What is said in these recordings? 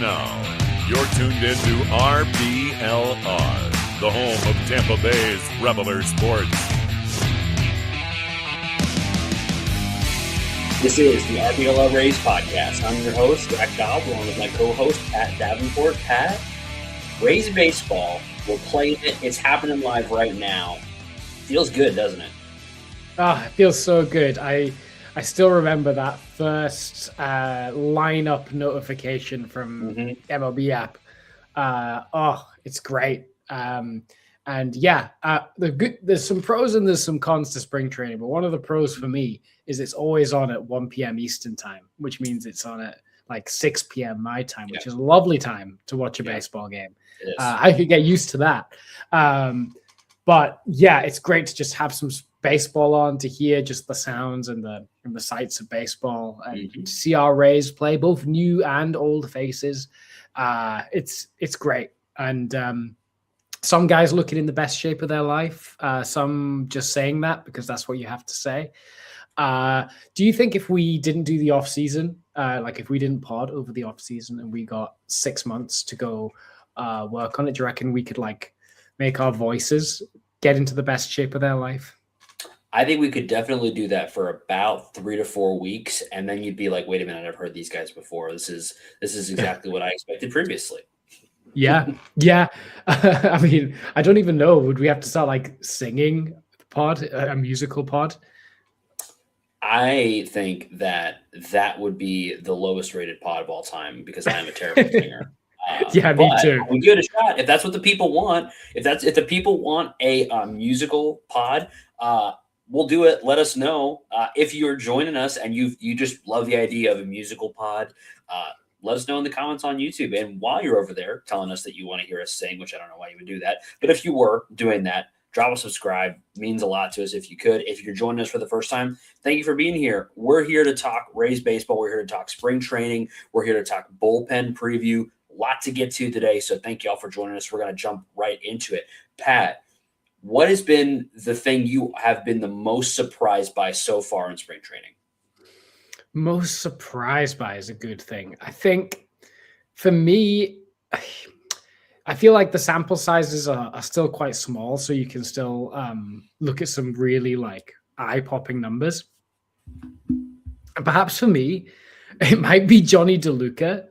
now, you're tuned into RBLR, the home of Tampa Bay's Reveler Sports. This is the RBLR Rays podcast. I'm your host, Zach Dobb, along with my co-host, Pat Davenport. Pat, Rays baseball, we're playing it. It's happening live right now. Feels good, doesn't it? It feels so good. I still remember that first lineup notification from MLB app. It's great. There's some pros and there's some cons to spring training. But one of the pros for me is it's always on at 1 p.m. Eastern time, which means it's on at like 6 p.m. my time, which is a lovely time to watch a baseball game. I could get used to that. But yeah, it's great to just have some baseball on, to hear just the sounds and the sights of baseball, and to see our Rays play, both new and old faces. It's great. And some guys looking in the best shape of their life, some just saying that because that's what you have to say. Do you think if we didn't do the off season, like if we didn't pod over the off season and we got 6 months to go work on it, do you reckon we could like make our voices get into the best shape of their life? I think we could definitely do that for about 3 to 4 weeks, and then you'd be like, "Wait a minute, I've heard these guys before. This is exactly what I expected previously." Yeah. I mean, I don't even know. Would we have to start like singing pod, a musical pod? I think that would be the lowest rated pod of all time because I am a terrible singer. Me too. We give it a shot if that's what the people want. If the people want a musical pod, we'll do it. Let us know if you're joining us and you just love the idea of a musical pod. Let us know in the comments on YouTube. And while you're over there telling us that you want to hear us sing, which I don't know why you would do that, but if you were doing that, drop a subscribe. It means a lot to us if you could. If you're joining us for the first time, thank you for being here. We're here to talk Rays baseball. We're here to talk spring training. We're here to talk bullpen preview. A lot to get to today, so thank you all for joining us. We're going to jump right into it. Pat, what has been the thing you have been the most surprised by so far in spring training? Most surprised by is a good thing. I think for me, I feel like the sample sizes are still quite small, so you can still look at some really like eye-popping numbers. And perhaps for me, it might be Johnny DeLuca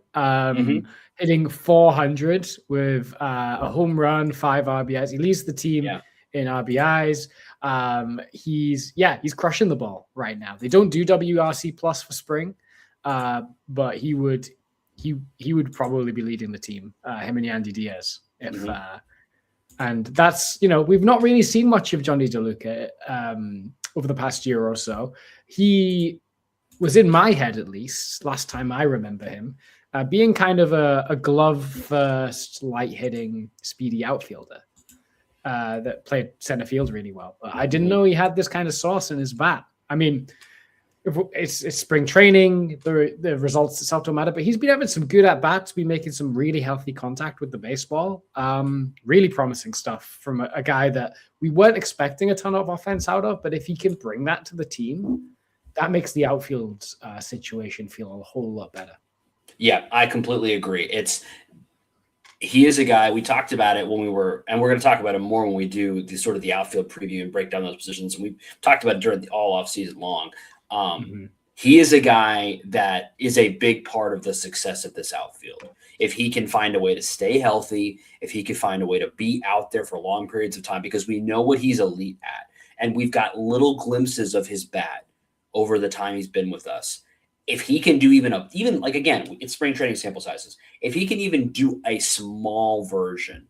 hitting 400 with a home run, 5 RBIs. He leads the team in RBIs. He's crushing the ball right now. They don't do WRC plus for spring, but he would probably be leading the team, him and Yandy Diaz. And that's, we've not really seen much of Johnny DeLuca over the past year or so. He was in my head, at least, last time I remember him, being kind of a glove-first, light-hitting, speedy outfielder that played center field really well. But I didn't know he had this kind of sauce in his bat. I mean, it's spring training, the results itself don't matter, but he's been having some good at-bats, been making some really healthy contact with the baseball. Really promising stuff from a guy that we weren't expecting a ton of offense out of, but if he can bring that to the team, that makes the outfield situation feel a whole lot better. Yeah, I completely agree. He is a guy, we talked about it when we were, and we're going to talk about it more when we do the sort of the outfield preview and break down those positions. And we talked about it during all off season long. He is a guy that is a big part of the success of this outfield. If he can find a way to stay healthy, if he can find a way to be out there for long periods of time, because we know what he's elite at. And we've got little glimpses of his bat over the time he's been with us. If he can do even like, again, it's spring training sample sizes. If he can even do a small version,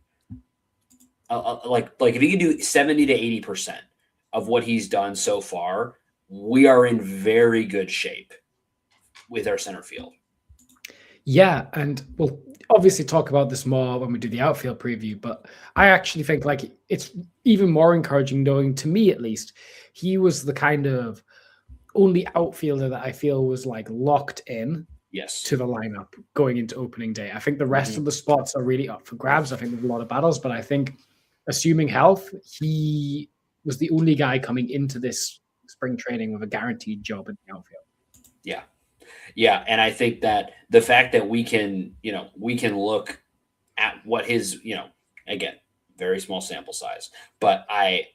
like if he can do 70 to 80% of what he's done so far, we are in very good shape with our center field. Yeah, and we'll obviously talk about this more when we do the outfield preview, but I actually think like it's even more encouraging knowing, to me at least, he was the kind of only outfielder that I feel was like locked in to the lineup going into opening day. I think the rest of the spots are really up for grabs. I think there's a lot of battles, but I think assuming health, he was the only guy coming into this spring training with a guaranteed job in the outfield. Yeah. Yeah, and I think that the fact that we can look at what his, again, very small sample size, but I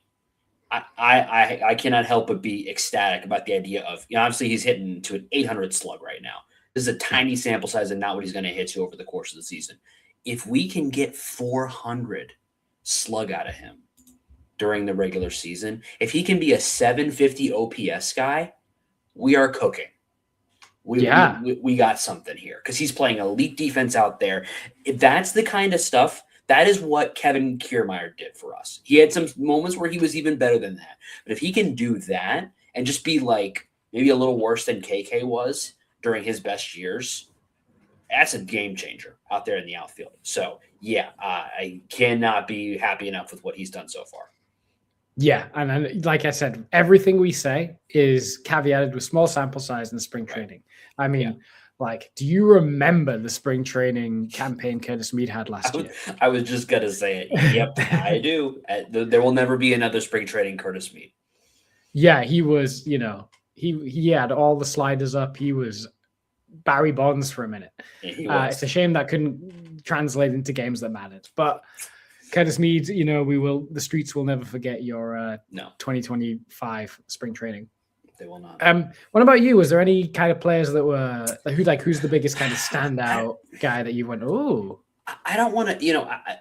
cannot help but be ecstatic about the idea of, obviously he's hitting to an 800 slug right now. This is a tiny sample size and not what he's going to hit to over the course of the season. If we can get 400 slug out of him during the regular season, if he can be a 750 OPS guy, we are cooking. We got something here because he's playing elite defense out there. If that's the kind of stuff, that is what Kevin Kiermaier did for us. He had some moments where he was even better than that. But if he can do that and just be like maybe a little worse than KK was during his best years, that's a game changer out there in the outfield. So, yeah, I cannot be happy enough with what he's done so far. Yeah, and like I said, everything we say is caveated with small sample size in spring training. I mean, do you remember the spring training campaign Curtis Mead had last year? I was just going to say it. Yep, I do. There will never be another spring training Curtis Mead. Yeah, he was, he had all the sliders up. He was Barry Bonds for a minute. It's a shame that couldn't translate into games that mattered. But Curtis Mead, the streets will never forget your 2025 spring training. They will not. What about you? Was there any kind of players that were who's the biggest kind of standout guy that you went, oh? I don't want to,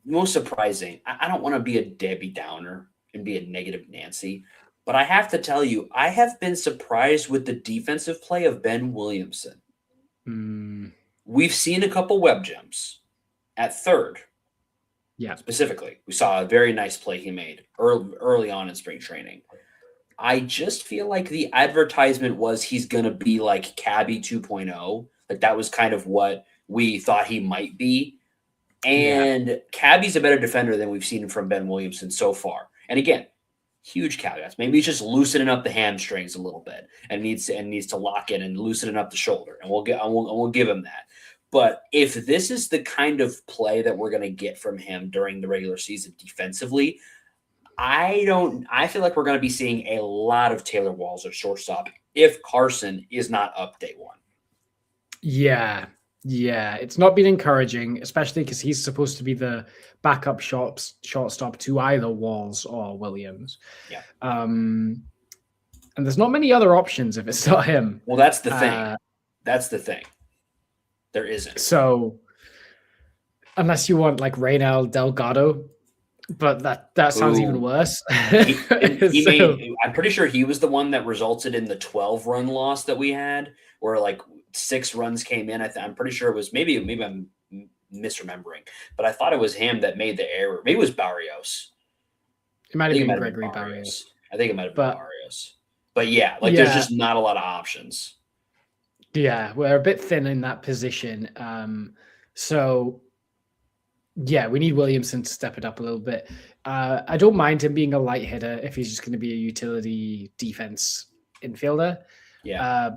most surprising. I don't want to be a Debbie Downer and be a negative Nancy, but I have to tell you, I have been surprised with the defensive play of Ben Williamson. We've seen a couple web gems at third. Yeah, specifically, we saw a very nice play he made early on in spring training. I just feel like the advertisement was he's going to be like Cabby 2.0. Like that was kind of what we thought he might be. And Cabby's a better defender than we've seen from Ben Williamson so far. And again, huge caveats. Maybe he's just loosening up the hamstrings a little bit and needs to lock in and loosening up the shoulder. And we'll give him that. But if this is the kind of play that we're going to get from him during the regular season defensively, I feel like we're going to be seeing a lot of Taylor Walls at shortstop if Carson is not up day one. Yeah. It's not been encouraging, especially because he's supposed to be the backup shortstop to either Walls or Williams. Yeah. And there's not many other options if it's not him. Well, that's the thing. That's the thing. There isn't. So unless you want like Reynel Delgado, but that sounds even worse. I'm pretty sure he was the one that resulted in the 12-run loss that we had, where like 6 runs came in. I'm pretty sure it was maybe I'm misremembering, but I thought it was him that made the error. Maybe it was Barrios. It might have been Gregory Barrios. I think it might have been Barrios. But there's just not a lot of options. Yeah, we're a bit thin in that position. We need Williamson to step it up a little bit. I don't mind him being a light hitter if he's just going to be a utility defense infielder. Yeah.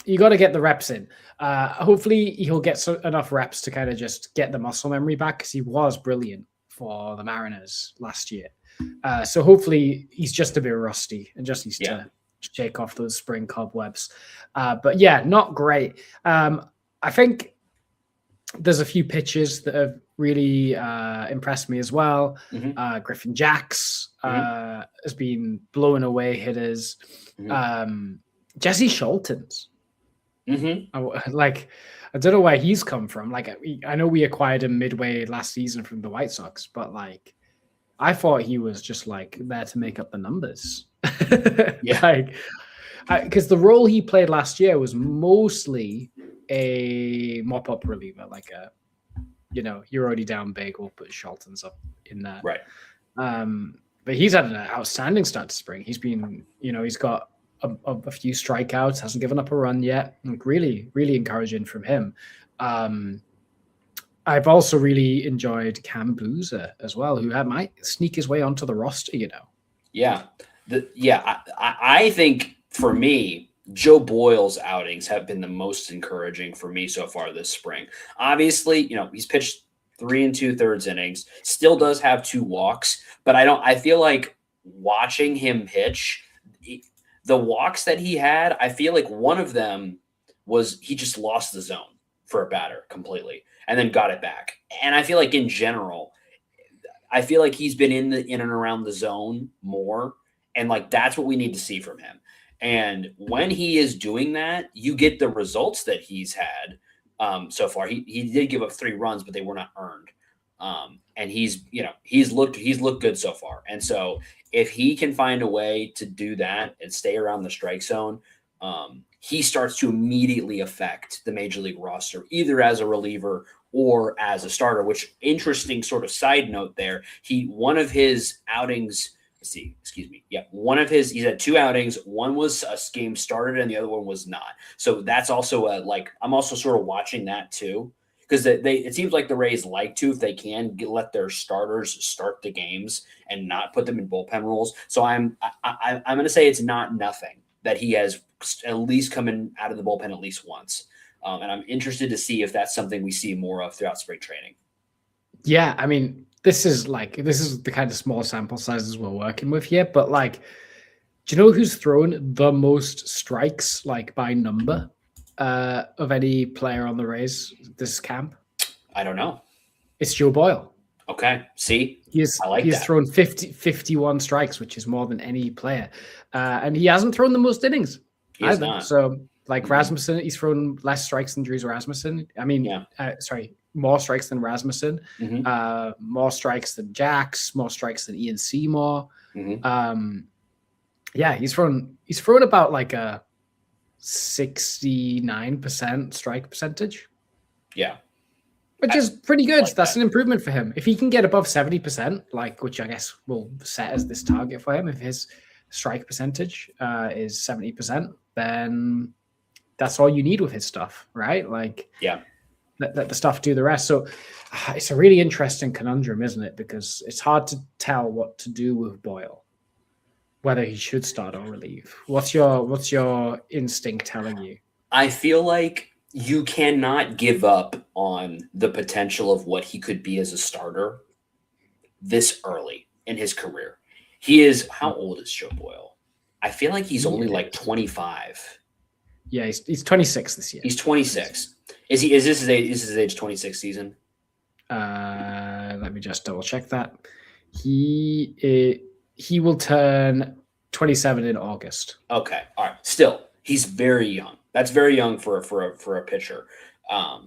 You gotta get the reps in. Hopefully he'll get enough reps to kind of just get the muscle memory back because he was brilliant for the Mariners last year. So hopefully he's just a bit rusty and just needs to shake off those spring cobwebs. Not great. I think there's a few pitches that have really impressed me as well. Mm-hmm. Griffin Jacks has been blowing away hitters. Mm-hmm. Jesse Scholtens. Mm-hmm. I don't know where he's come from. I know we acquired him midway last season from the White Sox, but I thought he was just there to make up the numbers. Yeah. Because the role he played last year was mostly a mop-up reliever, you're already down big, we'll put Scholtens up in there. Right. But he's had an outstanding start to spring. He's been, he's got a few strikeouts, hasn't given up a run yet. Really, really encouraging from him. I've also really enjoyed Cam Boozer as well, who might sneak his way onto the roster, Yeah. I think for me, Joe Boyle's outings have been the most encouraging for me so far this spring. Obviously, he's pitched 3 2/3 innings, still does have 2 walks, but I feel like watching him pitch, the walks that he had, I feel like one of them was he just lost the zone for a batter completely and then got it back. And I feel like in general, I feel like he's been in and around the zone more. And like that's what we need to see from him. And when he is doing that, you get the results that he's had so far. He did give up 3 runs, but they were not earned. And he's looked good so far. And so if he can find a way to do that and stay around the strike zone, he starts to immediately affect the major league roster, either as a reliever or as a starter, which interesting sort of side note there. One of his outings, he's had 2 outings. One was a game started and the other one was not. So that's also I'm also sort of watching that too. Because it seems like the Rays like to, if they can, let their starters start the games and not put them in bullpen roles. So I'm going to say it's not nothing that he has at least come in out of the bullpen at least once. And I'm interested to see if that's something we see more of throughout spring training. Yeah, I mean, this is the kind of small sample sizes we're working with here. But like, do you know who's thrown the most strikes by number? Of any player on the Rays this camp? I don't know. It's Joe Boyle. Okay. See? He's thrown 51 strikes, which is more than any player. And he hasn't thrown the most innings either. Not. So Rasmussen, he's thrown less strikes than Drews Rasmussen. I mean, more strikes than Rasmussen, more strikes than Jax, more strikes than Ian Seymour. He's thrown about a 69% strike percentage. Yeah. Which is pretty good. That's an improvement for him. If he can get above 70%, which I guess will set as this target for him, if his strike percentage is 70%, then that's all you need with his stuff, right? Let the stuff do the rest. So it's a really interesting conundrum, isn't it? Because it's hard to tell what to do with Boyle, whether he should start or relieve. What's your instinct telling you? I feel like you cannot give up on the potential of what he could be as a starter this early in his career. He is, how old is Joe Boyle? I feel like he's only 25. Yeah, he's 26 this year. He's 26. Is this his age 26 season? Let me just double check that. He will turn 27 in August. Okay. All right. Still, he's very young. That's very young for a pitcher.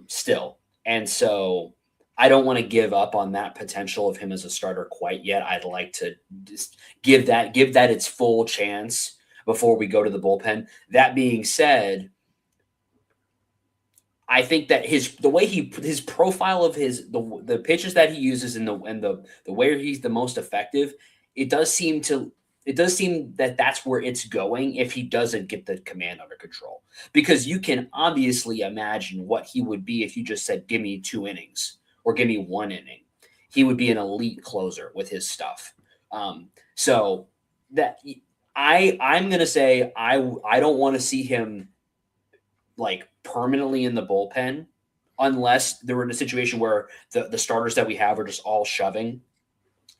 Still. And so I don't want to give up on that potential of him as a starter quite yet. I'd like to just give that its full chance before we go to the bullpen. That being said, I think that his profile of the pitches that he uses and the way he's the most effective, it does seem that that's where it's going if he doesn't get the command under control. Because you can obviously imagine what he would be if you just said, give me 2 innings or give me 1 inning. He would be an elite closer with his stuff. So that I'm going to say I don't want to see him permanently in the bullpen unless they were in a situation where the starters that we have are just all shoving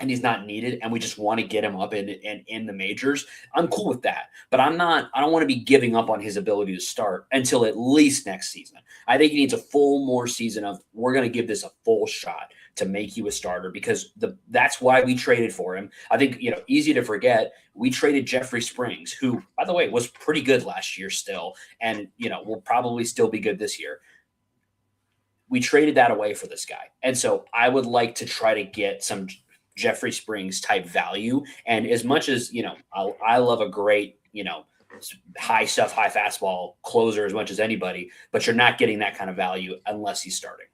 and he's not needed and we just want to get him up in the majors. I'm cool with that, but I don't want to be giving up on his ability to start until at least next season. I think he needs a full more season of, we're going to give this a full shot to make you a starter, because that's why we traded for him. I think, easy to forget, we traded Jeffrey Springs, who, by the way, was pretty good last year still, and, will probably still be good this year. We traded that away for this guy. And so I would like to try to get some Jeffrey Springs type value. And as much as, I love a great, high fastball closer as much as anybody, but you're not getting that kind of value unless he's starting.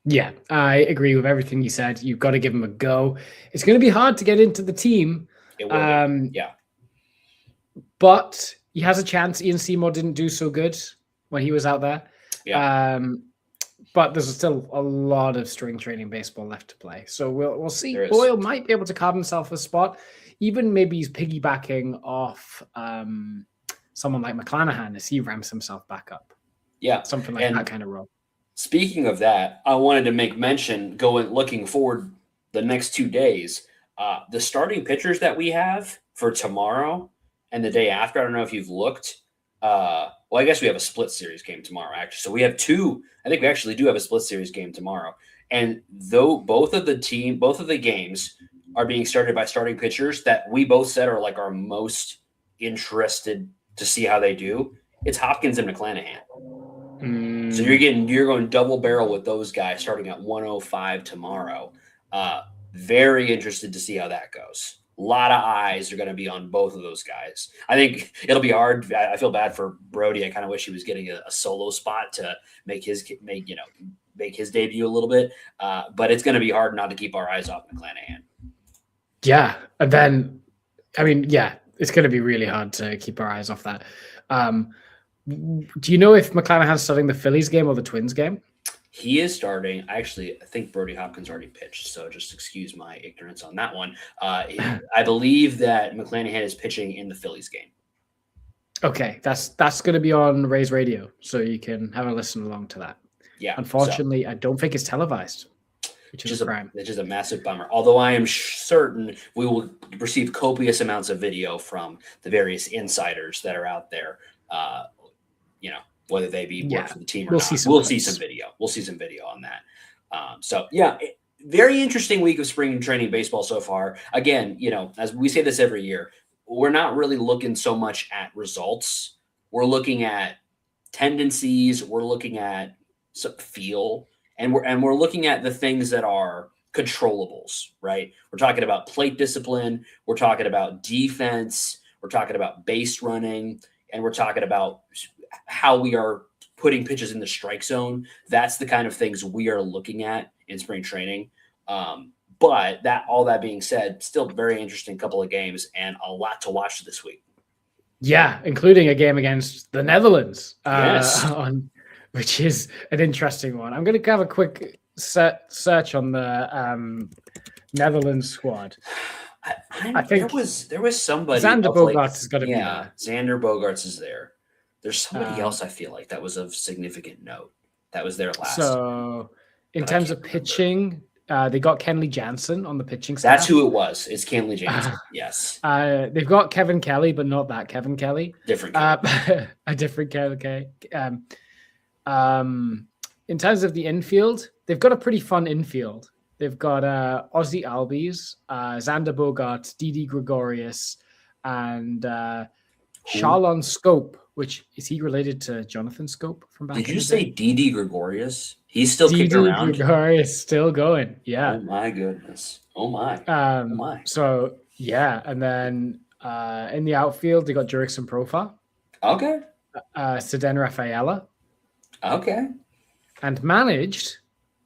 Yeah, I agree with everything you said. You've got to give him a go. It's going to be hard to get into the team. It will be. Yeah. But he has a chance. Ian Seymour didn't do so good when he was out there. Yeah. But there's still a lot of spring training baseball left to play. So we'll see. Boyle might be able to carve himself a spot. Even maybe he's piggybacking off someone like McClanahan as he ramps himself back up. Yeah. Something like that kind of role. Speaking of that, I wanted to make mention looking forward the next 2 days. The starting pitchers that we have for tomorrow and the day after. I don't know if you've looked. Well, I guess we have a split series game tomorrow, actually. So we have two. I think we actually do have a split series game tomorrow. And though both of the games are being started by starting pitchers that we both said are like our most interested to see how they do, it's Hopkins and McClanahan. So you're going double barrel with those guys starting at 105 tomorrow. Very interested to see how that goes. A lot of eyes are going to be on both of those guys. I think it'll be hard. I feel bad for Brody. I kind of wish he was getting a solo spot to make his debut a little bit. But it's going to be hard not to keep our eyes off McClanahan. Yeah, and then it's going to be really hard to keep our eyes off that. Do you know if McClanahan's starting the Phillies game or the Twins game? He is starting. I think Brody Hopkins already pitched, so just excuse my ignorance on that one. I believe that McClanahan is pitching in the Phillies game. Okay, that's going to be on Rays Radio, so you can have a listen along to that. Yeah. Unfortunately, I don't think it's televised, which is a crime. Which is a massive bummer. Although I am certain we will receive copious amounts of video from the various insiders that are out there. Whether they be work for the team or not. We'll see some video. We'll see some video on that. Very interesting week of spring training baseball so far. Again, as we say this every year, we're not really looking so much at results. We're looking at tendencies. We're looking at some feel, and we're looking at the things that are controllables, right? We're talking about plate discipline. We're talking about defense. We're talking about base running, and we're talking about how we are putting pitches in the strike zone. That's the kind of things we are looking at in spring training. But all that being said, still very interesting couple of games and a lot to watch this week. Yeah, including a game against the Netherlands, yes. Which is an interesting one. I'm going to have a quick search on the Netherlands squad. I think there was somebody. Xander Bogaerts has got to be there. Yeah, Xander Bogaerts is there. There's somebody else I feel like that was of significant note that was there last. So, in terms of pitching, they got Kenley Jansen on the pitching staff. That's who it was. It's Kenley Jansen. Yes. They've got Kevin Kelly, but not that Kevin Kelly. Different Kelly. A different Kelly. In terms of the infield, they've got a pretty fun infield. They've got Ozzy Albies, Xander Bogaerts, Didi Gregorius, and Shalon Scope. Which is he related to Jonathan Scope from back? Did you say Didi Gregorius? He's still kicking around. Didi Gregorius still going. Yeah. Oh my goodness. Oh my. Oh my. So yeah, and then in the outfield they got Jurickson Profar. Okay. Ceden Rafaela. Okay. And managed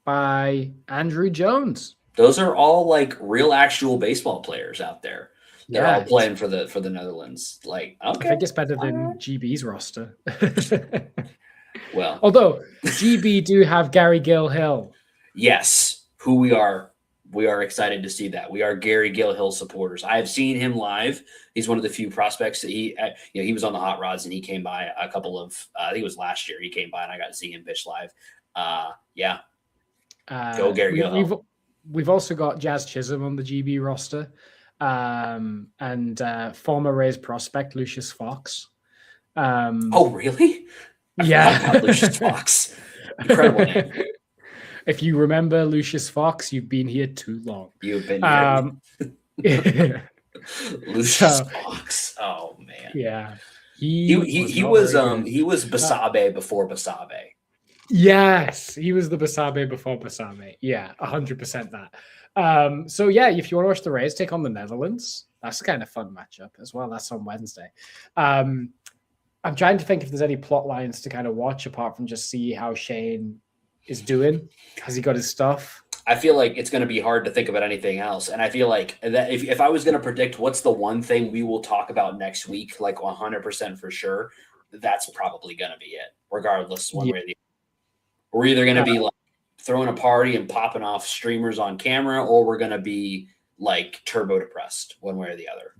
by Andrew Jones. Those are all like real actual baseball players out there. They're all playing for the Netherlands. Like, okay. I think it's better than GB's roster. Well, although GB do have Gary Gill-Hill. Yes, who we are excited to see that. We are Gary Gill-Hill supporters. I have seen him live. He's one of the few prospects that he was on the Hot Rods and he came by a couple of, I think it was last year. He came by and I got to see him pitch live. Go Gary Gill-Hill. We've also got Jazz Chisholm on the GB roster. And former Rays prospect Lucius Fox. Oh, really? Yeah, Lucius Fox. Incredible name. If you remember Lucius Fox, you've been here too long. You've been here. Lucius Fox. Oh man. Yeah. He was Basabe before Basabe. Yes, he was the Basabe before Basabe. Yeah, 100% that. So yeah, if you want to watch the Rays take on the Netherlands, that's a kind of fun matchup as well. That's on Wednesday. I'm trying to think if there's any plot lines to kind of watch apart from just see how Shane is doing. Has he got his stuff? I feel like it's going to be hard to think about anything else. And I feel like that if I was going to predict what's the one thing we will talk about next week, like 100% for sure, that's probably going to be it, regardless one way or the other. We're either going to be like throwing a party and popping off streamers on camera, or we're going to be like turbo depressed one way or the other.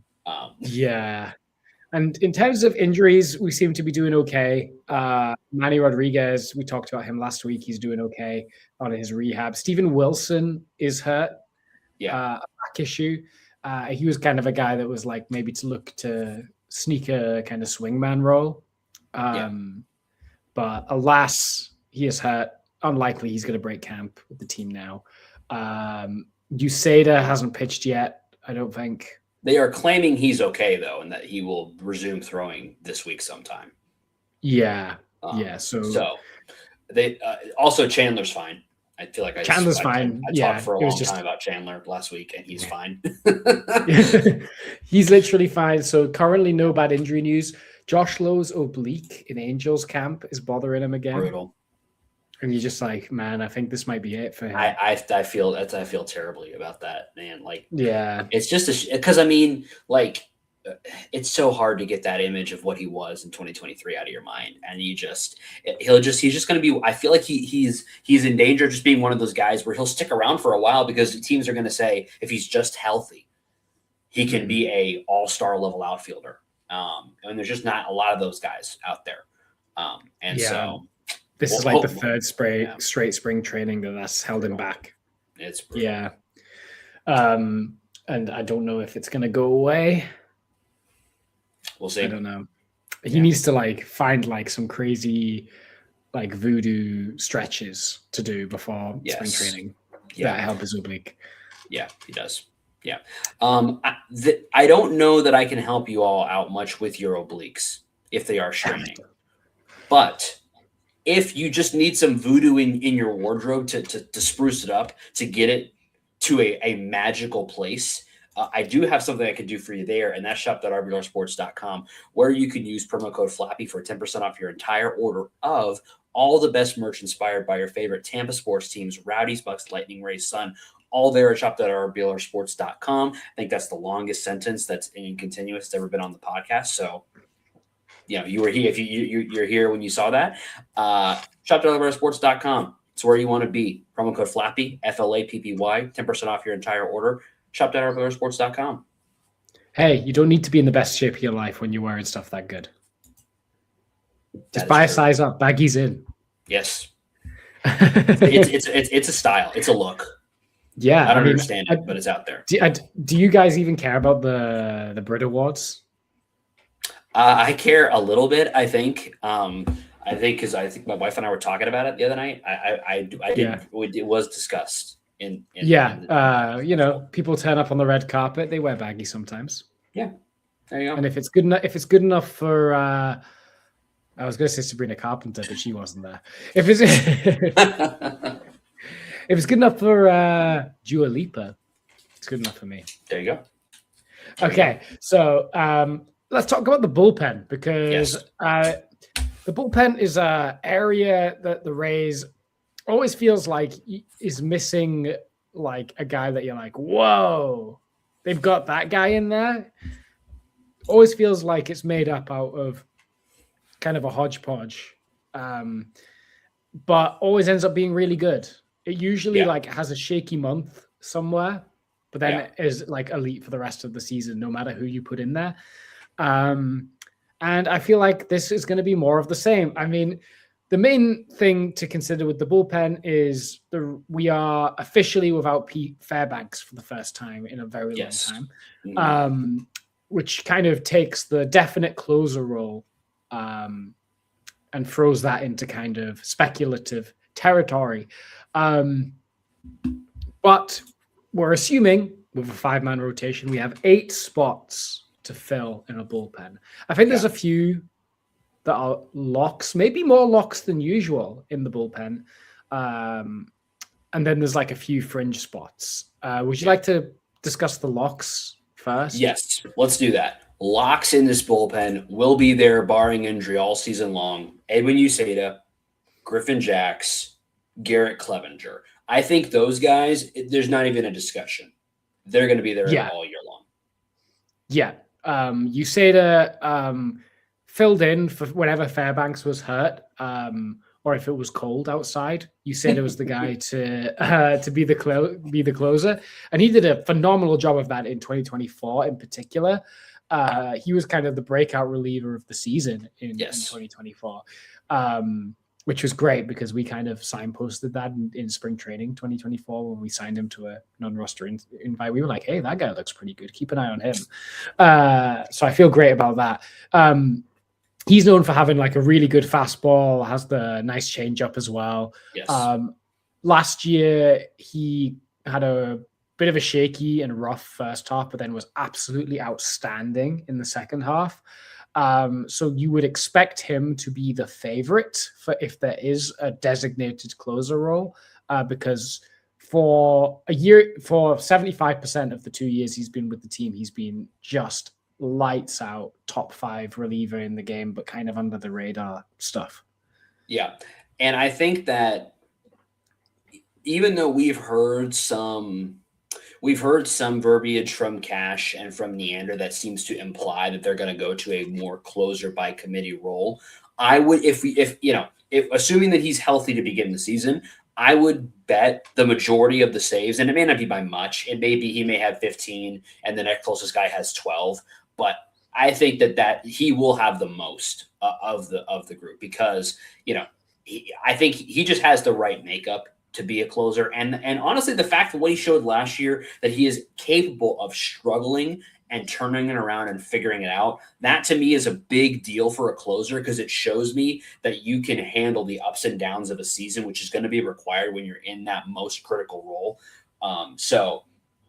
Yeah. And in terms of injuries, we seem to be doing okay. Manny Rodriguez, we talked about him last week. He's doing okay on his rehab. Steven Wilson is hurt. Yeah. A back issue. He was kind of a guy that was like maybe to look to sneaker kind of swingman role. But alas, he is hurt. Unlikely he's going to break camp with the team now. Useda hasn't pitched yet, I don't think. They are claiming he's okay, though, and that he will resume throwing this week sometime. Yeah. So they also Chandler's fine. I feel like Chandler's fine. I talked for a long time about Chandler last week, and he's fine. He's literally fine. So currently no bad injury news. Josh Lowe's oblique in Angels camp is bothering him again. Brutal. And you're just like, man, I think this might be it for him. I feel terribly about that, man. Like, yeah, it's just because I mean, like, it's so hard to get that image of what he was in 2023 out of your mind, and he's just going to be. I feel like he's in danger of just being one of those guys where he'll stick around for a while because teams are going to say if he's just healthy, he can be a all-star level outfielder. And there's just not a lot of those guys out there. So this is like the third straight spring training that's held him back. It's brutal. Yeah. And I don't know if it's going to go away. We'll see. I don't know. He needs to like find like some crazy like voodoo stretches to do before spring training that help his oblique. Yeah, he does. Yeah. I don't know that I can help you all out much with your obliques if they are straining. But if you just need some voodoo in your wardrobe to spruce it up, to get it to a magical place, I do have something I can do for you there, and that's shop.rblersports.com, where you can use promo code FLAPPY for 10% off your entire order of all the best merch inspired by your favorite Tampa sports teams, Rowdies, Bucks, Lightning, Rays, Sun, all there at shop.rblersports.com. I think that's the longest sentence that's in continuous that's ever been on the podcast. So, you were here. If you're here when you saw that, shop.rblersports.com. It's where you want to be. Promo code FLAPPY, FLAPPY, 10% off your entire order. Shop.rblersports.com. Hey, you don't need to be in the best shape of your life when you're wearing stuff that good. Just buy a size up. Baggies in. Yes. It's a style. It's a look. Yeah, I don't understand it, but it's out there. Do you guys even care about the Brit Awards? I care a little bit. I think because I think my wife and I were talking about it the other night. I did. It was discussed. People turn up on the red carpet. They wear baggy sometimes. Yeah, there you go. And if it's good enough for, I was going to say Sabrina Carpenter, but she wasn't there. If it's good enough for Dua Lipa, it's good enough for me. There you go. Okay, so let's talk about the bullpen because the bullpen is an area that the Rays always feels like is missing, like a guy that you're like, whoa, they've got that guy in there. Always feels like it's made up out of kind of a hodgepodge, but always ends up being really good. It usually has a shaky month somewhere, but then is like elite for the rest of the season, no matter who you put in there. And I feel like this is going to be more of the same. I mean, the main thing to consider with the bullpen is we are officially without Pete Fairbanks for the first time in a very long time, which kind of takes the definite closer role and throws that into kind of speculative territory. But we're assuming with a 5-man rotation, we have 8 spots to fill in a bullpen. I think there's a few that are locks, maybe more locks than usual in the bullpen. And then there's like a few fringe spots. Would you like to discuss the locks first? Yes, let's do that. Locks in this bullpen will be there barring injury all season long. Edwin Useda, Griffin Jax, Garrett Clevenger. I think those guys, there's not even a discussion. They're going to be there all year long. Yeah. Useda filled in for whenever Fairbanks was hurt, or if it was cold outside. Useda was the guy to be the closer, and he did a phenomenal job of that in 2024 in particular. He was kind of the breakout reliever of the season in 2024. which was great because we kind of signposted that in spring training 2024 when we signed him to a non-roster invite. We were like, hey, that guy looks pretty good. Keep an eye on him. So I feel great about that. He's known for having like a really good fastball, has the nice changeup as well. Yes. Last year, he had a bit of a shaky and rough first half, but then was absolutely outstanding in the second half. So you would expect him to be the favorite for if there is a designated closer role, because for 75% of the 2 years he's been with the team, he's been just lights out, top 5 reliever in the game, but kind of under the radar stuff. Yeah. And I think that even though we've heard some verbiage from Cash and from Neander that seems to imply that they're going to go to a more closer by committee role, I would, if assuming that he's healthy to begin the season, I would bet the majority of the saves, and it may not be by much. It may be he may have 15 and the next closest guy has 12, but I think that he will have the most of the group because, I think he just has the right makeup to be a closer. And honestly, the fact that what he showed last year, that he is capable of struggling and turning it around and figuring it out, that to me is a big deal for a closer because it shows me that you can handle the ups and downs of a season, which is going to be required when you're in that most critical role. So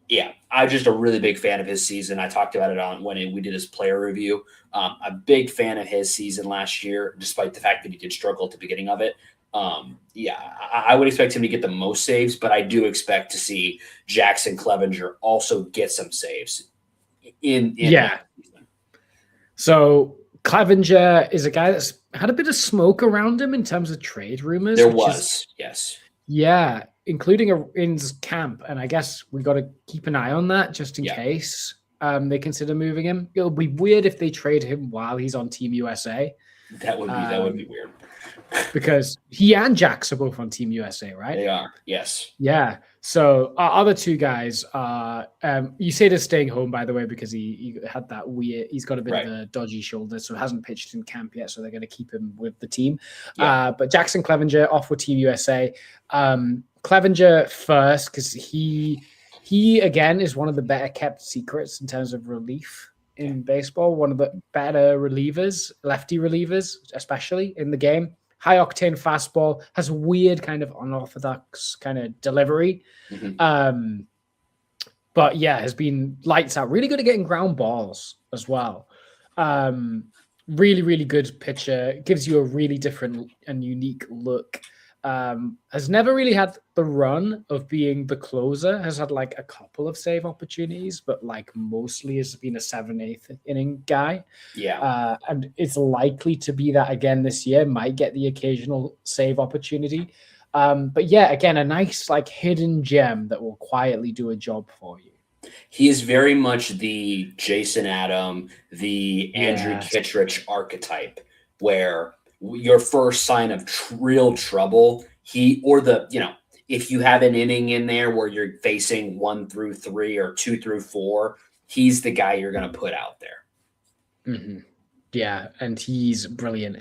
yeah, I'm just a really big fan of his season. I talked about it on when we did his player review. A big fan of his season last year, despite the fact that he did struggle at the beginning of it. I would expect him to get the most saves, but I do expect to see Jackson Clevenger also get some saves in that season. So Clevenger is a guy that's had a bit of smoke around him in terms of trade rumors. Yes. Yeah, including in camp. And I guess we got to keep an eye on that just in case they consider moving him. It'll be weird if they trade him while he's on Team USA. That would be weird. Because he and Jax are both on Team USA, right? They are, yes. Yeah. So our other two guys are, you say they're staying home, by the way, because he had that weird, he's got a bit of a dodgy shoulder, so hasn't pitched in camp yet, so they're going to keep him with the team. Yeah. But Jackson Clevenger off with Team USA. Clevenger first, because he again is one of the better kept secrets in terms of relief in baseball, one of the better relievers, lefty relievers, especially in the game. High octane fastball, has a weird kind of unorthodox kind of delivery. Mm-hmm. But yeah, has been lights out. Really good at getting ground balls as well. Really, really good pitcher. Gives you a really different and unique look. Has never really had the run of being the closer, has had like a couple of save opportunities, but like mostly has been a 7/8 inning guy. Yeah. And it's likely to be that again this year, might get the occasional save opportunity. But yeah, again, a nice like hidden gem that will quietly do a job for you. He is very much the Jason Adam, the Andrew Kittredge archetype, where your first sign of real trouble, if you have an inning in there where you're facing 1 through 3 or 2 through 4, he's the guy you're going to put out there. Mm-hmm. Yeah, and he's brilliant.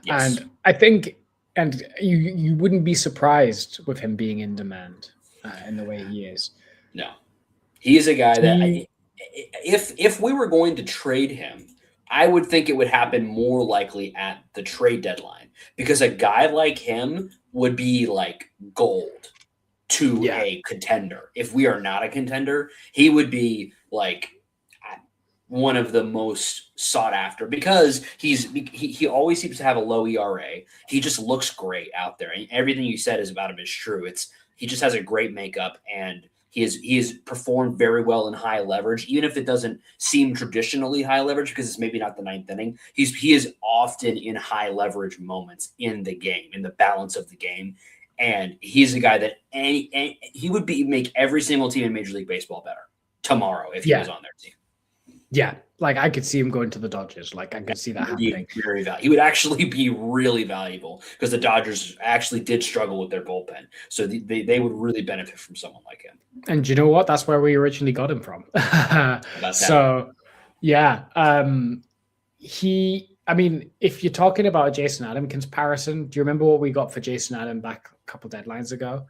Yes. And I think, and you wouldn't be surprised with him being in demand in the way he is. No, he is a guy that if we were going to trade him, I would think it would happen more likely at the trade deadline because a guy like him would be like gold to a contender. If we are not a contender, he would be like one of the most sought after because he always seems to have a low ERA. He just looks great out there. And everything you said about him is true. He just has a great makeup and he has performed very well in high leverage, even if it doesn't seem traditionally high leverage because it's maybe not the 9th inning. He is often in high leverage moments in the game, in the balance of the game, and he's a guy that he would make every single team in Major League Baseball better tomorrow if he was on their team. Yeah, like I could see him going to the Dodgers. Like I could see that happening. He would actually be really valuable because the Dodgers actually did struggle with their bullpen. So they would really benefit from someone like him. And you know what? That's where we originally got him from. So, yeah, I mean, if you're talking about a Jason Adam comparison, do you remember what we got for Jason Adam back a couple deadlines ago?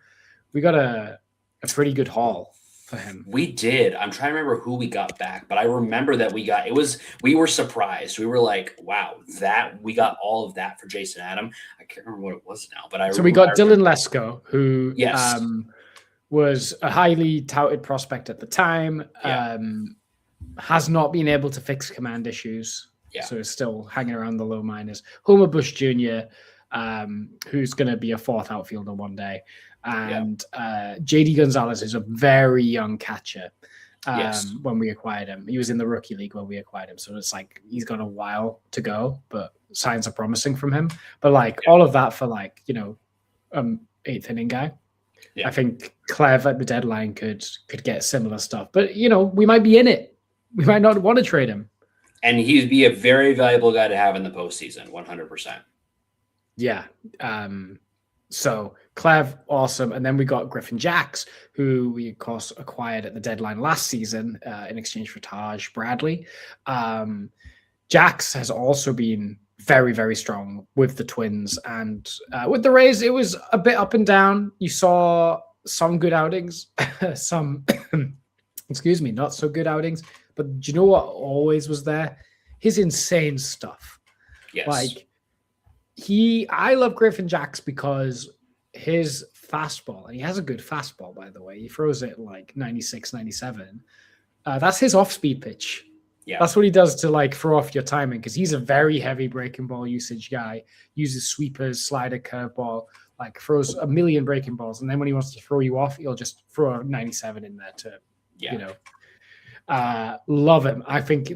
We got a pretty good haul for him. We did. I'm trying to remember who we got back, but I remember that we were surprised. We were like, wow, that we got all of that for Jason Adam. I can't remember what it was now, but we got Dylan Lesko, who yes. Was a highly touted prospect at the time, has not been able to fix command issues. Yeah. So is still hanging around the low minors. Homer Bush Jr., who's going to be a fourth outfielder one day. And JD Gonzalez is a very young catcher when we acquired him. He was in the rookie league when we acquired him. So it's like he's got a while to go, but signs are promising from him. But all of that for eighth inning guy. Yeah. I think Clev at the deadline could get similar stuff. But, we might be in it. We might not want to trade him. And he'd be a very valuable guy to have in the postseason, 100%. Yeah. So Clev, awesome. And then we got Griffin Jax, who we, of course, acquired at the deadline last season in exchange for Taj Bradley. Jax has also been very, very strong with the Twins. And with the Rays, it was a bit up and down. You saw some good outings, some, not so good outings. But do you know what always was there? His insane stuff. Yes. I love Griffin Jax because his fastball, and he has a good fastball, by the way. He throws it 96, 97. That's his off-speed pitch. Yeah. That's what he does to throw off your timing, because he's a very heavy breaking ball usage guy, uses sweepers, slider, curveball, throws a million breaking balls. And then when he wants to throw you off, he'll just throw a 97 in there to, love him. I think,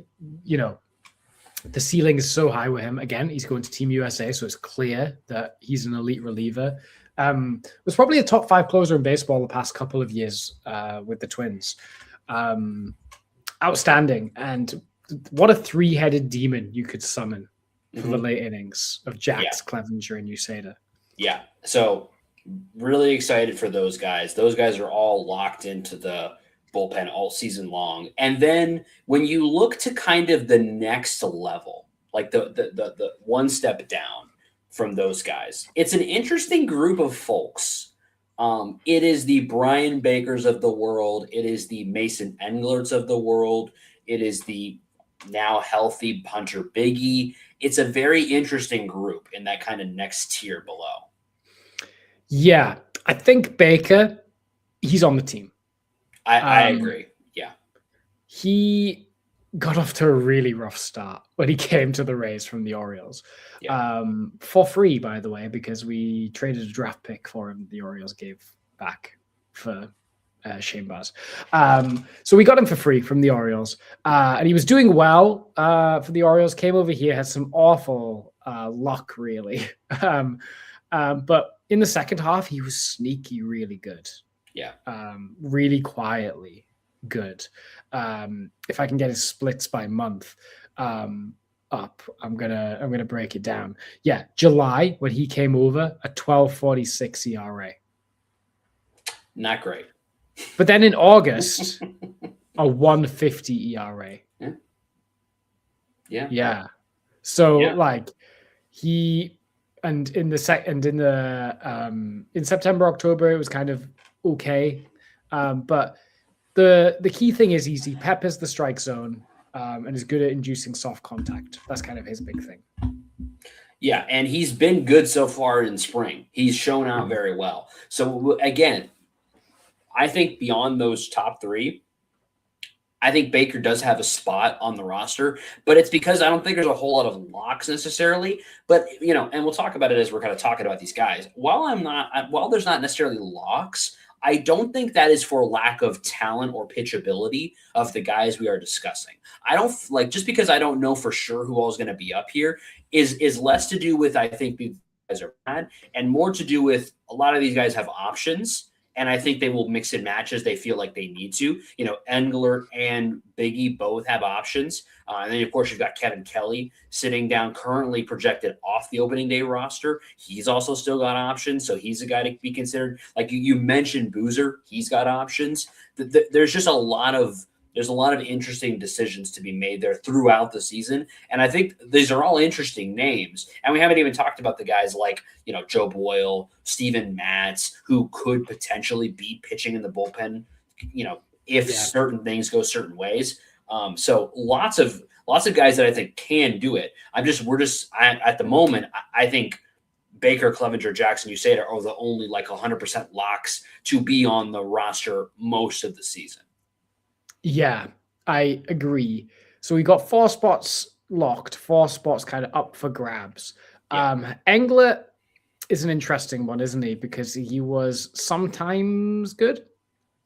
the ceiling is so high with him. Again, he's going to Team USA, so it's clear that he's an elite reliever. Was probably a top 5 closer in baseball the past couple of years with the Twins. Outstanding. And what a 3-headed demon you could summon for the late innings of Jax, Clevenger, and Uceda. Yeah. So really excited for those guys. Those guys are all locked into the bullpen all season long. And then when you look to kind of the next level, the one step down from those guys, it's an interesting group of folks. It is the Brian Bakers of the world. It is the Mason Englerts of the world. It is the now healthy Hunter Biggie. It's a very interesting group in that kind of next tier below. Yeah, I think Baker, he's on the team. I agree. Yeah. He got off to a really rough start when he came to the Rays from the Orioles. Yeah. For free, by the way, because we traded a draft pick for him. The Orioles gave back for Shane Baz. So we got him for free from the Orioles. And he was doing well for the Orioles. Came over here, had some awful luck, really. But in the second half, he was sneaky really good. Yeah. Really quietly good. If I can get his splits by month up, I'm gonna break it down. Yeah, July when he came over, a 12.46 ERA. Not great. But then in August, a 1.50 ERA. Yeah. Yeah. So he in September, October, it was kind of okay. But the key thing is he peppers the strike zone and is good at inducing soft contact. That's kind of his big thing. Yeah, and he's been good so far in spring. He's shown out very well. So again, I think beyond those top 3, I think Baker does have a spot on the roster, but it's because I don't think there's a whole lot of locks necessarily. But, and we'll talk about it as we're kind of talking about these guys. While there's not necessarily locks, I don't think that is for lack of talent or pitchability of the guys we are discussing. I don't just because I don't know for sure who all is going to be up here is less to do with, I think these guys are bad, and more to do with a lot of these guys have options. And I think they will mix and match as they feel like they need to. Engler and Biggie both have options. And then, of course, you've got Kevin Kelly sitting down, currently projected off the opening day roster. He's also still got options, so he's a guy to be considered. Like you mentioned Boozer, he's got options. There's just a lot of There's a lot of interesting decisions to be made there throughout the season. And I think these are all interesting names. And we haven't even talked about the guys like, Joe Boyle, Steven Matz, who could potentially be pitching in the bullpen, if certain things go certain ways. So lots of guys that I think can do it. At the moment, I think Baker, Clevenger, Jackson, Uceda are the only 100% locks to be on the roster most of the season. Yeah, I agree. So we got 4 spots locked, 4 spots kind of up for grabs. Yeah. Englert is an interesting one, isn't he? Because he was sometimes good.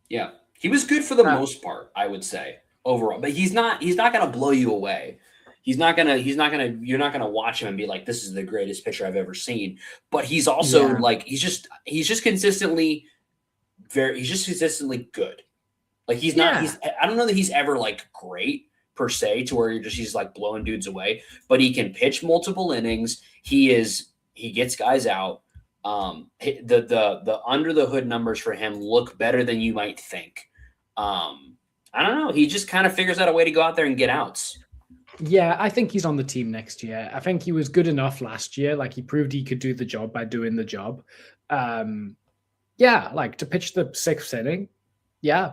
Yeah, he was good for the most part, I would say, overall. But he's not going to blow you away. You're not gonna watch him and be like, this is the greatest pitcher I've ever seen. But he's also he's just consistently good. He's not, I don't know that he's ever great per se to where he's blowing dudes away, but he can pitch multiple innings. He gets guys out. The under the hood numbers for him look better than you might think. I don't know. He just kind of figures out a way to go out there and get outs. Yeah, I think he's on the team next year. I think he was good enough last year. He proved he could do the job by doing the job. To pitch the 6th inning. Yeah.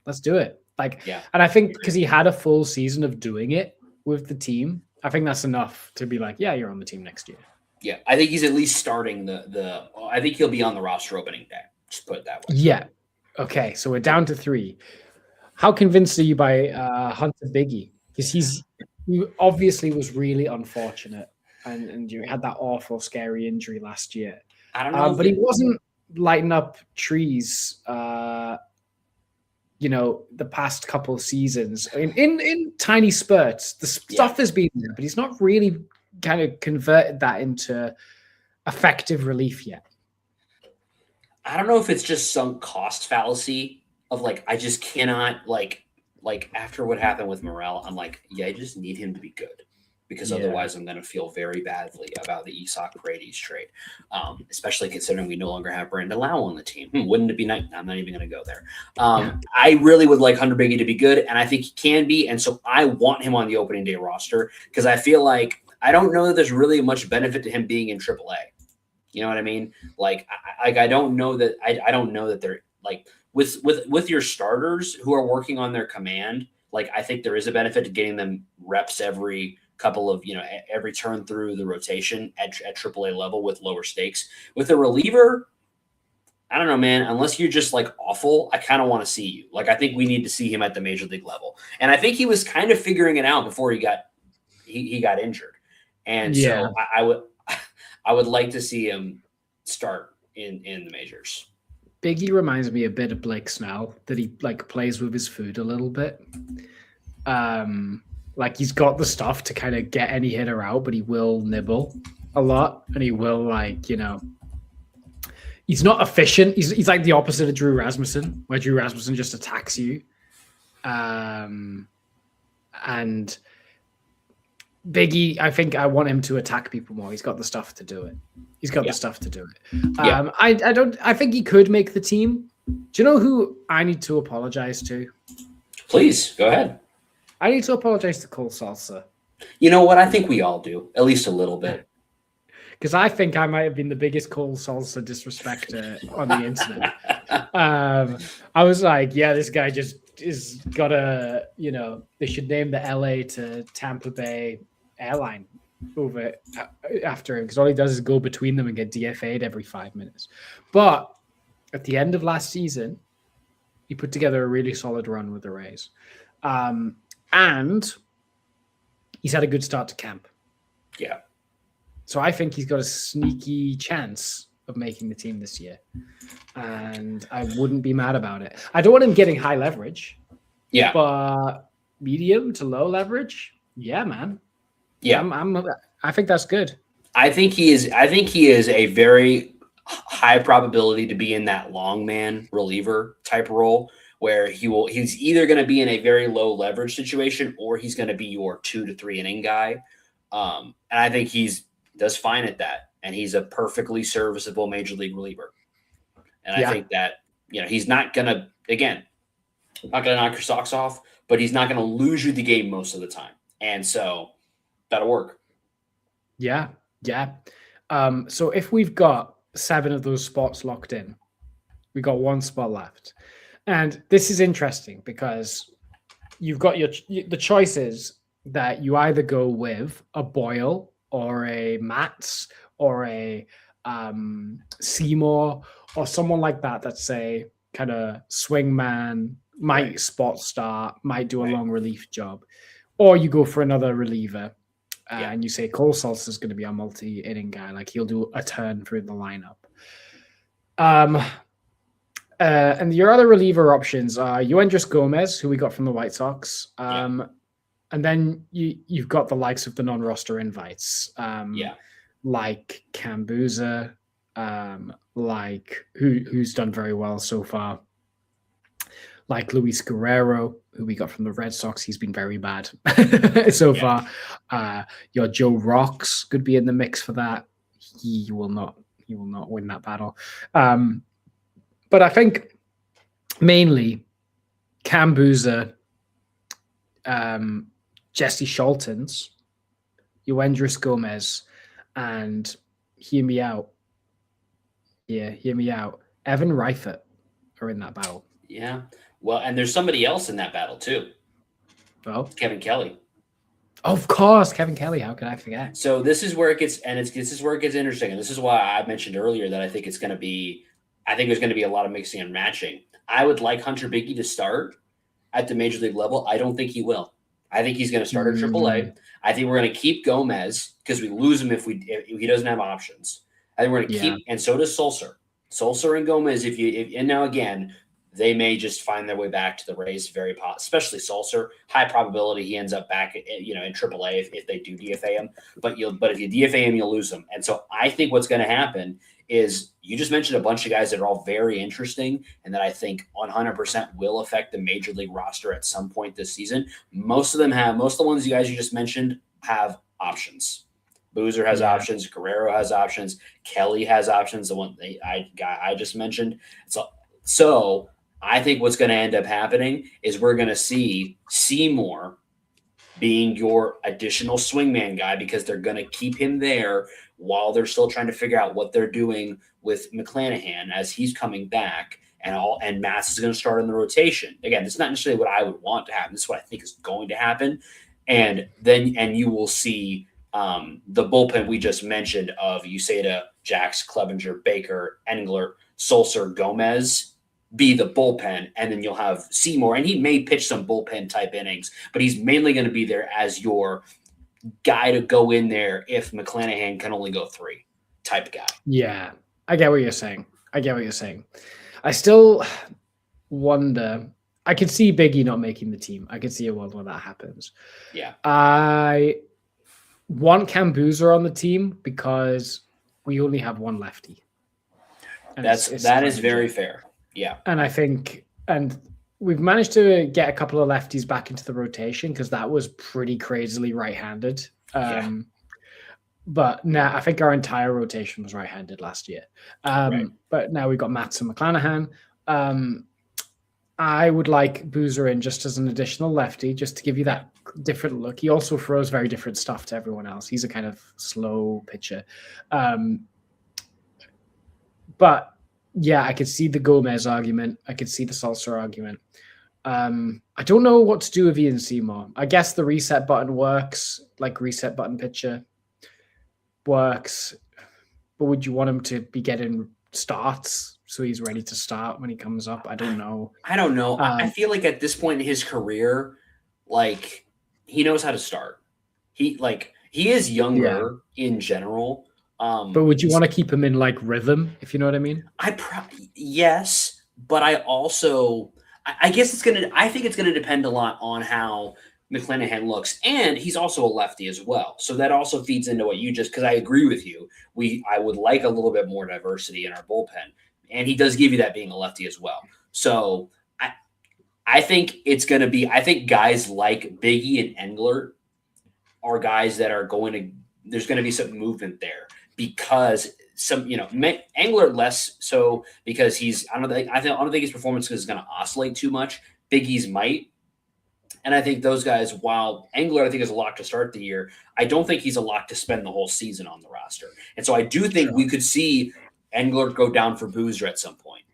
Let's do it. And I think because he had a full season of doing it with the team, I think that's enough to be you're on the team next year. Yeah, I think he's at least starting I think he'll be on the roster opening day. Just put it that way. Yeah. Okay, so we're down to 3. How convinced are you by Hunter Biggie? Because he obviously was really unfortunate and you had that awful, scary injury last year. I don't know. But he wasn't lighting up trees the past couple of seasons in tiny spurts. The stuff has been there, but he's not really kind of converted that into effective relief yet. I don't know if it's just some cost fallacy of I just cannot after what happened with Morel, I'm I just need him to be good because otherwise I'm going to feel very badly about the Isak Paredes trade, especially considering we no longer have Brandon Lau on the team. Wouldn't it be nice? I'm not even going to go there. I really would like Hunter Biggie to be good, and I think he can be, and so I want him on the opening day roster because I feel I don't know that there's really much benefit to him being in AAA. You know what I mean? I don't know that I don't know that they're with your starters who are working on their command. I think there is a benefit to getting them reps every couple of every turn through the rotation at AAA level with lower stakes. With a reliever, I don't know, man. Unless you're just awful, I kind of want to see you. I think we need to see him at the major league level, and I think he was kind of figuring it out before he got injured, and so I would like to see him start in the majors. Biggie reminds me a bit of Blake Snell, that he plays with his food a little bit. He's got the stuff to kind of get any hitter out, but he will nibble a lot, and he will he's not efficient. He's the opposite of Drew Rasmussen, where Drew Rasmussen just attacks you. And Biggie, I think I want him to attack people more. He's got the stuff to do it. I think he could make the team. Do you know who I need to apologize to? Please, go ahead. I need to apologize to Cole Salsa. You know what? I think we all do, at least a little bit. Because I think I might have been the biggest Cole Salsa disrespecter on the internet. I was this guy just is got a, they should name the LA to Tampa Bay airline over after him, because all he does is go between them and get DFA'd every 5 minutes. But at the end of last season, he put together a really solid run with the Rays. And he's had a good start to camp. Yeah. So I think he's got a sneaky chance of making the team this year. And I wouldn't be mad about it. I don't want him getting high leverage. Yeah. But medium to low leverage, yeah, man. Yeah. I think that's good. I think he is a very high probability to be in that long man reliever type role, where he's either going to be in a very low leverage situation or he's going to be your 2 to 3 inning guy. And I think does fine at that. And he's a perfectly serviceable major league reliever. And I think that, he's not going to, again, Not going to knock your socks off, but he's not going to lose you the game most of the time. And so that'll work. Yeah. So if we've got 7 of those spots locked in, we got 1 spot left. And this is interesting because you've got the choices that you either go with a Boyle or a Mats or a Seymour or someone like that that's a kind of swingman, might spot start, might do a long relief job. Or you go for another reliever and you say Cole Sulser is going to be a multi-inning guy. Like he'll do a turn through the lineup. And your other reliever options are Yoendrys Gomez, who we got from the White Sox. And then you've got the likes of the non-roster invites. Like Cambuza, like who's done very well so far. Like Luis Guerrero, who we got from the Red Sox. He's been very bad so far. Your Joe Rocks could be in the mix for that. He will not win that battle. But I think mainly Cambuza, Jesse Scholtens, Yoendrys Gomez, and hear me out. Evan Reifert are in that battle. Yeah. Well, and there's somebody else in that battle too. Oh, Kevin Kelly. Of course, Kevin Kelly. How could I forget? So this is where it gets, this is where it gets interesting, and this is why I mentioned earlier that I think there's going to be a lot of mixing and matching. I would like Hunter Biggie to start at the major league level. I don't think he will. I think he's going to start at AAA. I think we're going to keep Gomez because we lose him if he doesn't have options. I think we're going to keep, and so does Sulser. Sulser and Gomez. And now again, they may just find their way back to the Rays. Especially Sulser. High probability he ends up back, in AAA if they do DFA him. But if you DFA him, you'll lose him. And so I think what's going to happen is you just mentioned a bunch of guys that are all very interesting and that I think 100% will affect the major league roster at some point this season. Most of the ones you guys mentioned have options. Boozer has options. Guerrero has options. Kelly has options. The one I just mentioned. So I think what's going to end up happening is we're going to see Seymour being your additional swingman guy because they're going to keep him there while they're still trying to figure out what they're doing with McClanahan as he's coming back, and Mats is going to start in the rotation. Again, it's not necessarily what I would want to happen. This is what I think is going to happen. And you will see the bullpen we just mentioned of Uceta, Jax, Clevenger, Baker, Englert, Sulser, Gomez be the bullpen, and then you'll have Seymour, and he may pitch some bullpen type innings, but he's mainly going to be there as your guy to go in there if McClanahan can only go 3 type guy. Yeah, I get what you're saying. I still wonder. I could see Biggie not making the team. I could see a world where that happens. Yeah. I want Cambuza on the team because we only have one lefty. And that is very fair. Yeah. And I think, we've managed to get a couple of lefties back into the rotation because that was pretty crazily right-handed. But now I think our entire rotation was right-handed last year. But now we've got Mats and McClanahan. I would like Boozer in just as an additional lefty, just to give you that different look. He also throws very different stuff to everyone else. He's a kind of slow pitcher. But yeah, I could see the Gomez argument. I could see the Sulser argument. I don't know what to do with Ian Seymour. I guess the reset button works, like reset button pitcher works. But would you want him to be getting starts so he's ready to start when he comes up? I don't know. I feel like at this point in his career, like he knows how to start. He is younger in general. But would you want to keep him in like rhythm, if you know what I mean? Yes, but I also I guess I think it's gonna depend a lot on how McClanahan looks, and he's also a lefty as well. So that also feeds into what you just, because I agree with you. I would like a little bit more diversity in our bullpen, and he does give you that being a lefty as well. So I think it's gonna be. I think guys like Biggie and Englert are guys that are going to. There's going to be some movement there. Because Englert less so because I don't think his performance is going to oscillate too much Biggie's might. And I think those guys, while Engler, I think, is a lock to start the year, I don't think he's a lock to spend the whole season on the roster. And so I do think we could see Engler go down for Boozer at some point,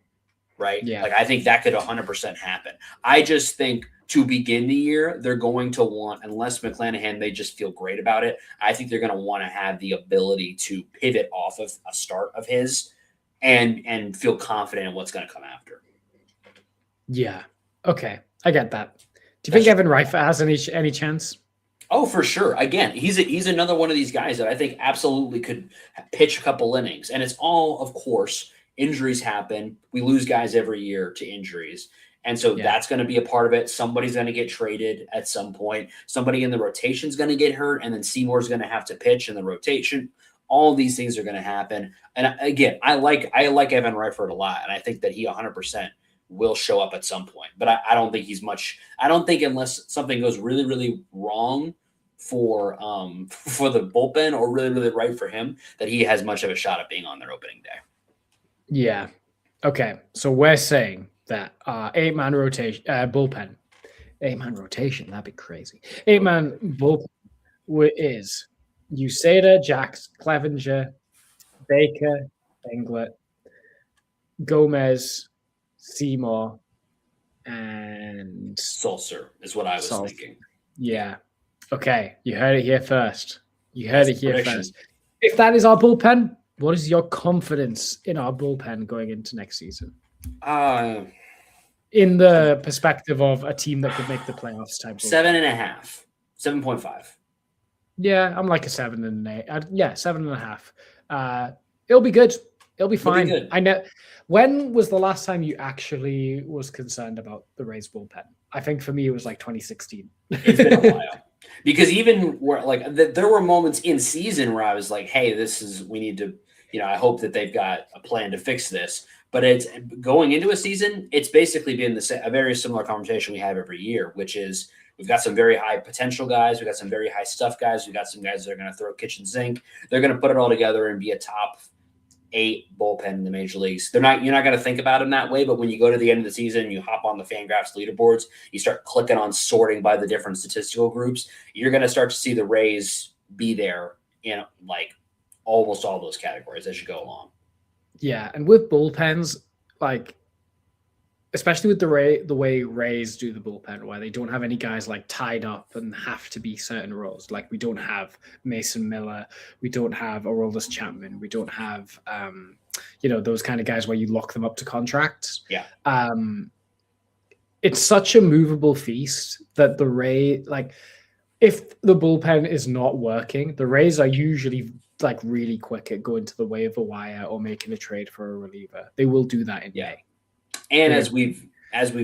right? Yeah. Like, I think that could 100% happen. I just think to begin the year, they're going to want, unless McClanahan, they just feel great about it, I think they're going to want to have the ability to pivot off of a start of his and feel confident in what's going to come after. Yeah. Okay. I get that. Do you think Evan Reifert has any chance? Oh, for sure. Again, he's another one of these guys that I think absolutely could pitch a couple innings. And it's all, of course, injuries happen. We lose guys every year to injuries. And so that's going to be a part of it. Somebody's going to get traded at some point. Somebody in the rotation is going to get hurt, and then Seymour's going to have to pitch in the rotation. All these things are going to happen. And again, I like Evan Reifert a lot, and I think that he 100% will show up at some point. But I don't think he's much. I don't think unless something goes really, really wrong for the bullpen or really, really right for him, that he has much of a shot at being on their opening day. Yeah. Okay. So we're saying that 8-man rotation bullpen. 8-man rotation, that'd be crazy. 8-man bullpen is Uceda, Jax, Clevenger, Baker, Englert, Gomez, Seymour, and Sulser is what I was thinking. Yeah. Okay. You heard it here first. If that is our bullpen, what is your confidence in our bullpen going into next season? In the perspective of a team that could make the playoffs type. 7.5, 7.5. Yeah, I'm like a 7 and 8. 7.5. It'll be good. It'll be fine. It'll be good. I know. When was the last time you actually was concerned about the Rays bullpen? I think for me it was like 2016. It's been a while. Because even where there were moments in season where I was like, hey, we need to, I hope that they've got a plan to fix this. But it's going into a season, it's basically been a very similar conversation we have every year, which is we've got some very high potential guys. We've got some very high stuff guys. We've got some guys that are going to throw kitchen sink. They're going to put it all together and be a top 8 bullpen in the major leagues. You're not going to think about them that way, but when you go to the end of the season, you hop on the Fangraphs leaderboards, you start clicking on sorting by the different statistical groups, you're going to start to see the Rays be there in like almost all those categories as you go along. Yeah, and with bullpens, like especially with the way Rays do the bullpen, where they don't have any guys like tied up and have to be certain roles. Like we don't have Mason Miller, we don't have Aroldis Chapman, we don't have those kind of guys where you lock them up to contracts. Yeah. It's such a movable feast that the Rays, like if the bullpen is not working, the Rays are usually like really quick at going to the waiver wire or making a trade for a reliever. They will do that in May. And as we've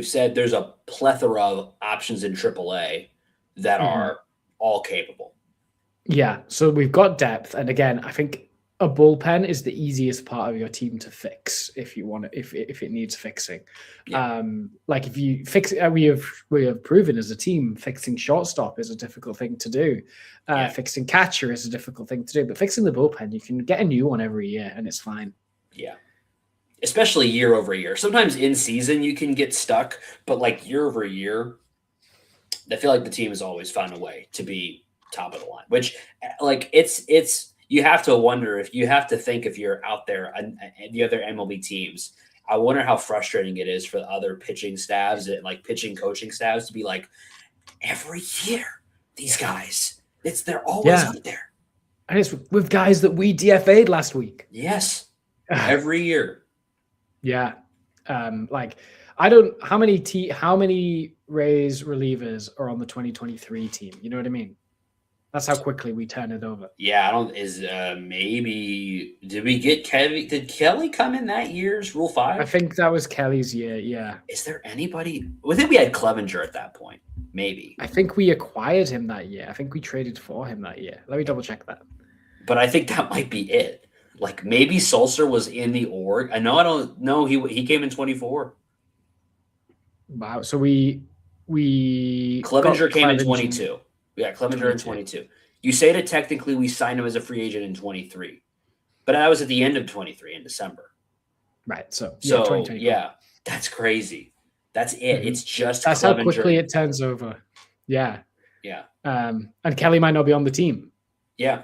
said, there's a plethora of options in AAA that are all capable. Yeah, so we've got depth, and again, I think a bullpen is the easiest part of your team to fix if you want it, if it needs fixing. Yeah. Like if you fix it, we have proven as a team fixing shortstop is a difficult thing to do. Fixing catcher is a difficult thing to do, but fixing the bullpen, you can get a new one every year, and it's fine. Yeah. Especially year over year. Sometimes in season you can get stuck, but like year over year, I feel like the team has always found a way to be top of the line, which like it's you have to wonder if you're out there and the other MLB teams, I wonder how frustrating it is for the other pitching staffs and like pitching coaching staffs to be like every year, these guys, they're always out there. And it's with guys that we DFA'd last week. Yes. Every year. Yeah. How many Rays relievers are on the 2023 team? You know what I mean? That's how quickly we turn it over. Yeah, maybe did we get Kelly? Did Kelly come in that year's Rule 5? I think that was Kelly's year, yeah. Is there anybody? I think we had Clevenger at that point, maybe. I think we acquired him that year. I think we traded for him that year. Let me double check that. But I think that might be it. Like maybe Sulser was in the org. I don't know. He came in 24. Wow. So we Clevenger came in 22. We got Clevenger in 22. Uceda, technically, we signed him as a free agent in 23. But that was at the end of 23 in December. Right. So yeah, that's crazy. That's it. It's just that's Clevenger. how quickly it turns over. Yeah. Yeah. And Kelly might not be on the team. Yeah.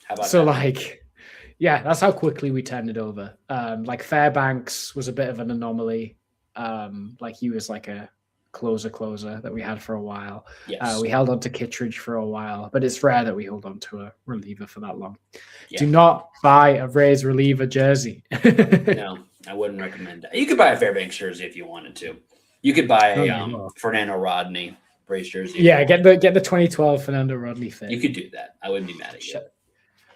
How about So that? like, yeah, that's how quickly we turned it over. Like Fairbanks was a bit of an anomaly. Like he was like a closer that we had for a while. Yes. We held on to Kittredge for a while, but it's rare that we hold on to a reliever for that long. Yeah. Do not buy a Rays reliever jersey. No, I wouldn't recommend that. You could buy a Fairbanks jersey if you wanted to. You could buy a Fernando Rodney Rays jersey. Yeah, get the 2012 Fernando Rodney fit. You could do that. I wouldn't be mad at you.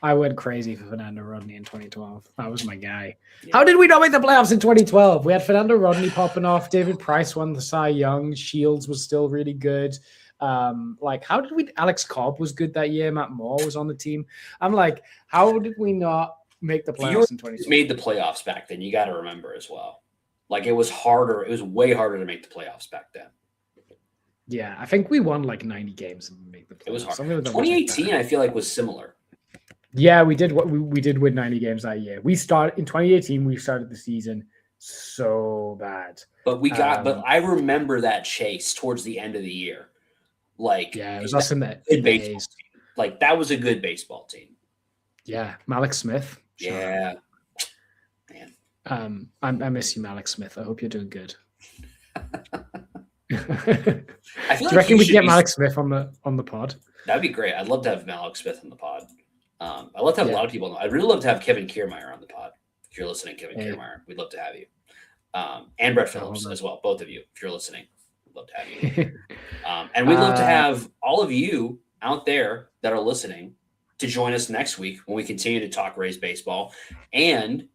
I went crazy for Fernando Rodney in 2012. That was my guy. Yeah. How did we not make the playoffs in 2012? We had Fernando Rodney popping off. David Price won the Cy Young. Shields was still really good. Like, how did we? Alex Cobb was good that year. Matt Moore was on the team. I'm like, how did we not make the playoffs in 2012? Made the playoffs back then. You got to remember as well. Like, it was harder. It was way harder to make the playoffs back then. Yeah, I think we won like 90 games and make the playoffs. It was hard. Something 2018, I feel like, was similar. Yeah, we did. We did win 90 games that year. We started in 2018. We started the season so bad, but we got. But I remember that chase towards the end of the year. Like, yeah, it was us in the baseball team. Like, that was a good baseball team. Yeah, Malik Smith. Yeah, man. I miss you, Malik Smith. I hope you're doing good. I feel Do you reckon we get Malik Smith on the pod? That'd be great. I'd love to have Malik Smith on the pod. I'd love to have a lot of people. I'd really love to have Kevin Kiermaier on the pod. If you're listening, Kevin Kiermaier, we'd love to have you. And Brett Phillips as well, both of you. If you're listening, we'd love to have you. And we'd love to have all of you out there that are listening to join us next week when we continue to talk Rays baseball and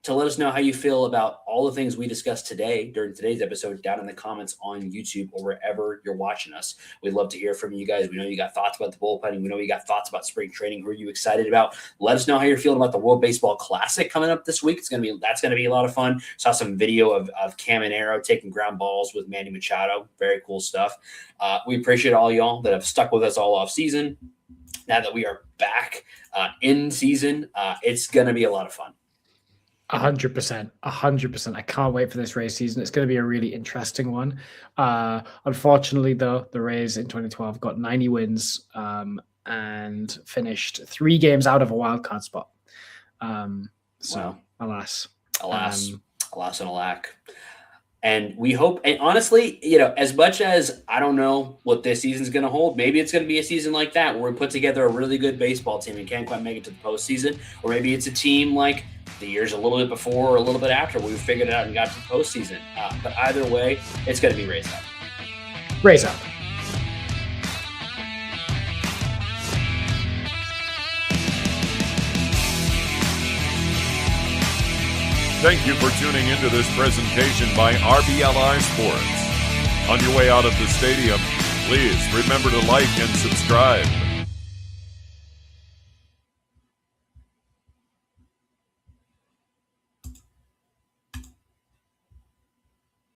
to let us know how you feel about all the things we discussed today during today's episode down in the comments on YouTube or wherever you're watching us. We'd love to hear from you guys. We know you got thoughts about the bullpen. We know you got thoughts about spring training. Who are you excited about? Let us know how you're feeling about the World Baseball Classic coming up this week. That's going to be a lot of fun. Saw some video of Caminero taking ground balls with Manny Machado. Very cool stuff. We appreciate all y'all that have stuck with us all off season. Now that we are back in season, it's going to be a lot of fun. 100%. I can't wait for this Rays season. It's going to be a really interesting one. Unfortunately, though, the Rays in 2012 got 90 wins and finished 3 games out of a wild card spot. So, alas. And alack. And we hope, and honestly, as much as I don't know what this season's going to hold, maybe it's going to be a season like that where we put together a really good baseball team and can't quite make it to the postseason. Or maybe it's a team like the years a little bit before or a little bit after we figured it out and got to the postseason. But either way, it's going to be Rays up. Rays up. Thank you for tuning into this presentation by RBLR Sports. On your way out of the stadium, please remember to like and subscribe.